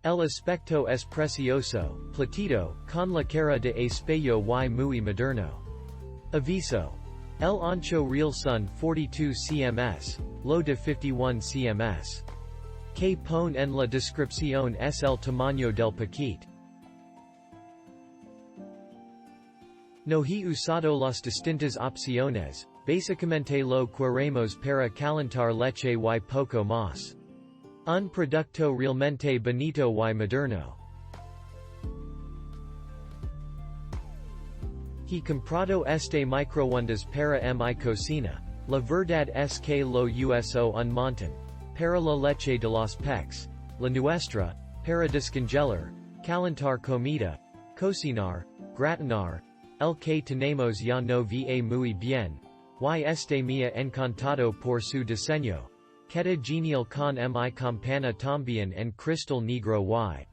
El aspecto es precioso, platido, con la cara de espejo y muy moderno. Aviso. El ancho real son 42 cms, lo de 51 cms. Que pone en la descripción es el tamaño del paquete. No he usado las distintas opciones, básicamente lo queremos para calentar leche y poco más. Un producto realmente bonito y moderno. He comprado este microondas para mi cocina. La verdad es que lo uso un montón. Para la leche de los peques. La nuestra, para descongelar, calentar comida, cocinar, gratinar. El que tenemos ya no va muy bien. Y este me ha encantado por su diseño. Queda genial con mi campana también en cristal negro y.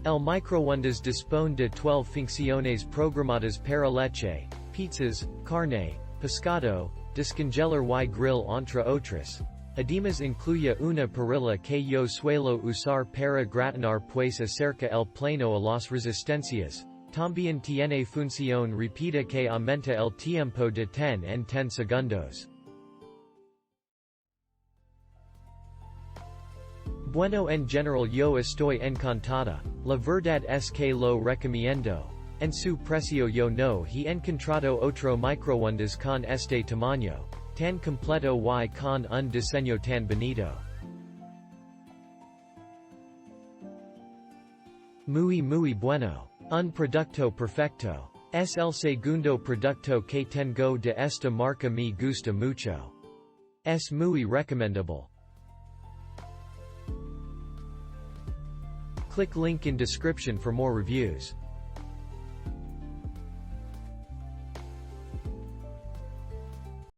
El microondas dispone de 12 funciones programadas para leche, pizzas, carne, pescado, descongelar y grill entre otras. Además incluye una parrilla que yo suelo usar para gratinar pues acerca el plano a las resistencias. También tiene función repetida que aumenta el tiempo de 10 en 10 segundos. Bueno, en general yo estoy encantada, la verdad es que lo recomiendo. En su precio yo no he encontrado otro microondas con este tamaño, tan completo y con un diseño tan bonito. Muy bueno. Un producto perfecto. Es el segundo producto que tengo de esta marca, me gusta mucho. Es muy recomendable. Click link in description for more reviews.